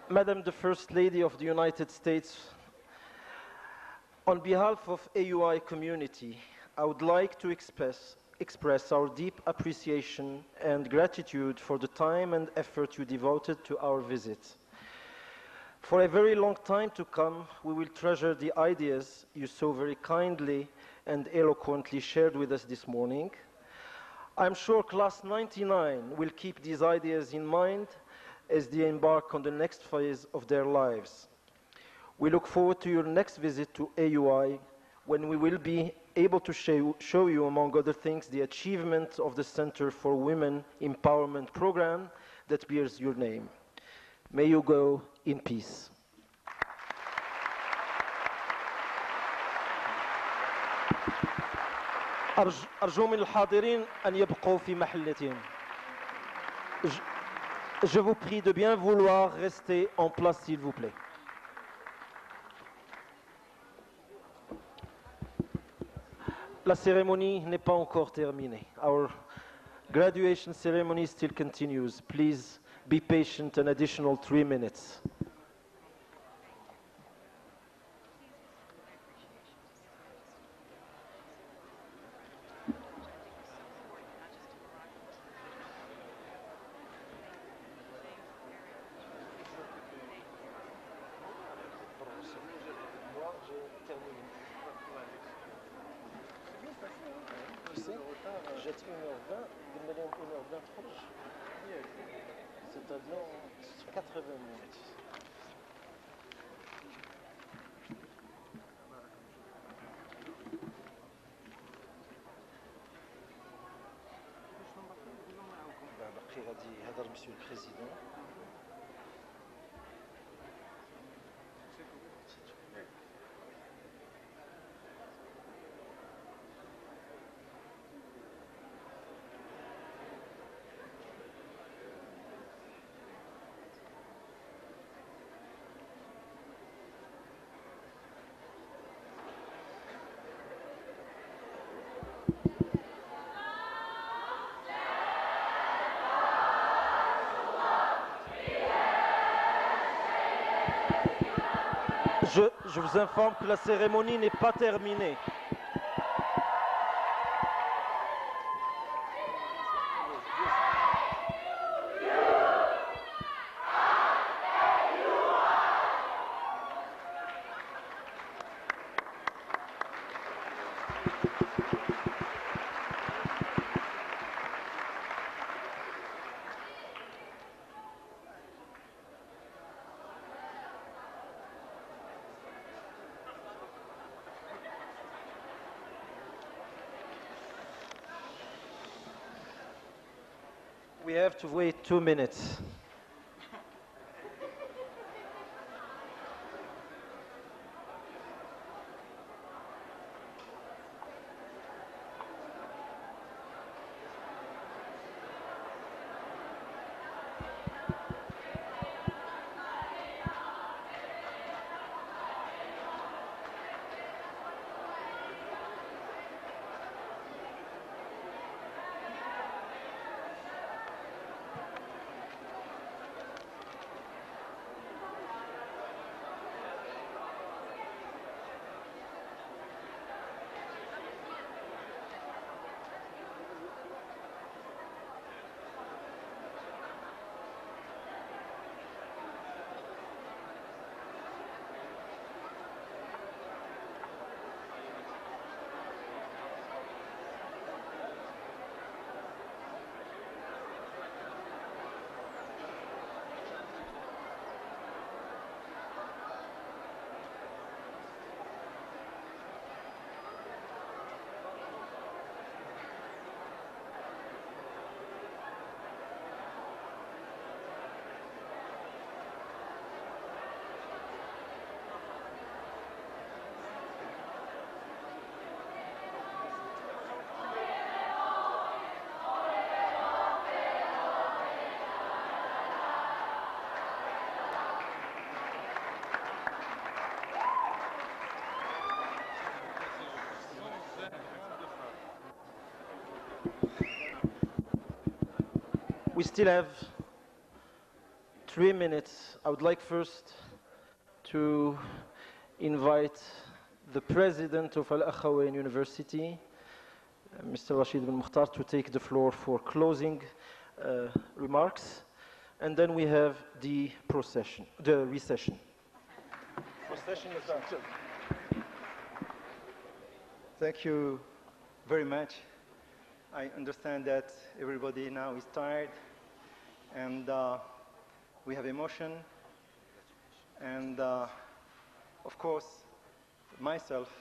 Madam the First Lady of the United States, on behalf of AUI community, I would like to express our deep appreciation and gratitude for the time and effort you devoted to our visit. For a very long time to come, we will treasure the ideas you so very kindly and eloquently shared with us this morning. I'm sure Class 99 will keep these ideas in mind as they embark on the next phase of their lives. We look forward to your next visit to AUI, when we will be able to show you, among other things, the achievement of the Center for Women Empowerment Program that bears your name. May you go in peace. أرجو من الحاضرين أن يبقوا في محلتهم. Je vous prie de bien vouloir rester en place, s'il vous plaît. La cérémonie n'est pas encore terminée. Our graduation ceremony still continues. Please be patient an additional 3 minutes. Jette 1h20, قلنا لهم 1h20 تخرج. C'est-à-dire 80 minutes. باقي غادي يهضر مسيو البريزيدون. Je vous informe que la cérémonie n'est pas terminée. We have to wait 2 minutes. We still have 3 minutes. I would like first to invite the president of Akhawayn University, Mr. Rashid bin Mukhtar, to take the floor for closing remarks. And then we have the recession. Procession is done. Thank you very much. I understand that everybody now is tired, and we have emotion, and of course, myself,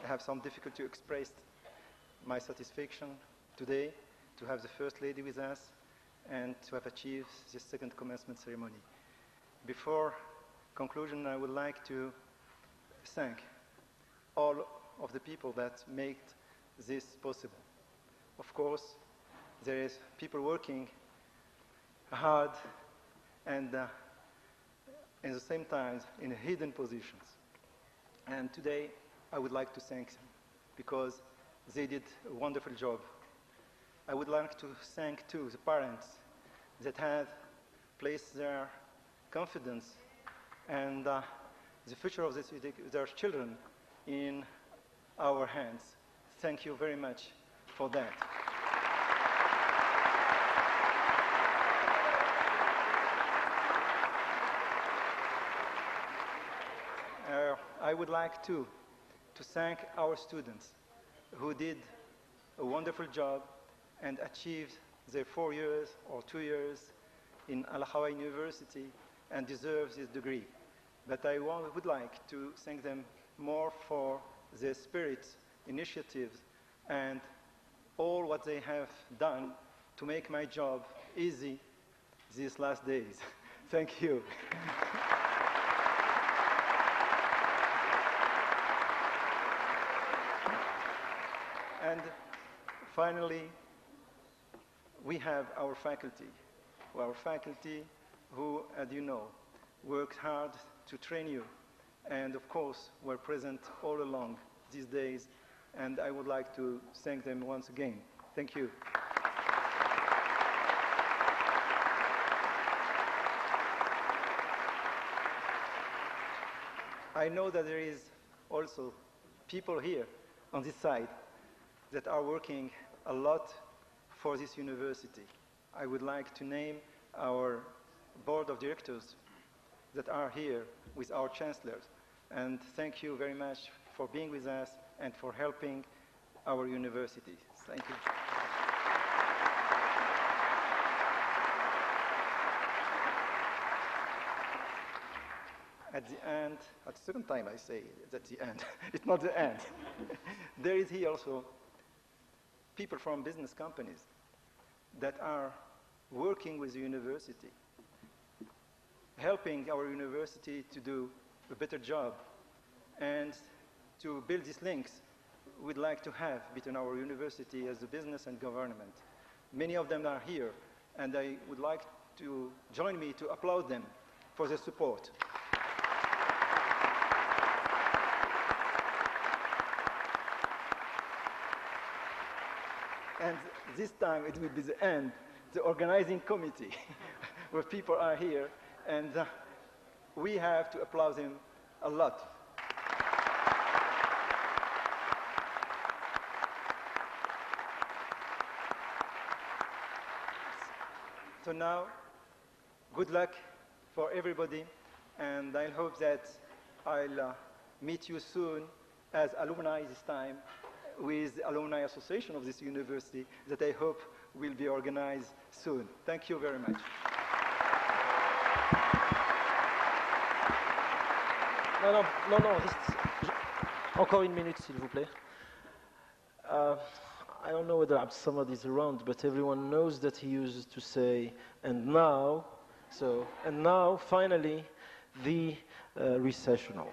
I have some difficulty to express my satisfaction today to have the First Lady with us and to have achieved the second commencement ceremony. Before conclusion, I would like to thank all of the people that made this possible. Of course, there is people working hard and at the same time in hidden positions. And today, I would like to thank them because they did a wonderful job. I would like to thank too the parents that had placed their confidence and the future of their children in our hands. Thank you very much for that. I would like to thank our students who did a wonderful job and achieved their 4 years or 2 years in Akhawayn University and deserve this degree. But I would like to thank them more for their spirit, initiatives, and all what they have done to make my job easy these last days. Thank you. And finally, we have our faculty who, as you know, worked hard to train you, and of course, were present all along these days, and I would like to thank them once again. Thank you. I know that there is also people here on this side that are working a lot for this university. I would like to name our board of directors that are here with our chancellors. And thank you very much for being with us and for helping our university. Thank you. At the end, at the second time I say that's the end. It's not the end. There is here also people from business companies that are working with the university, helping our university to do a better job and to build these links we'd like to have between our university as a business and government. Many of them are here, and I would like to join me to applaud them for their support. And this time it will be the end, the organizing committee, where people are here, and we have to applaud them a lot. So now, good luck for everybody, and I hope that I'll meet you soon as alumni this time, with the Alumni Association of this university that I hope will be organized soon. Thank you very much. Non, encore une minute, s'il vous plaît. I don't know whether somebody's around, but everyone knows that he used to say, and now, finally, the recessional.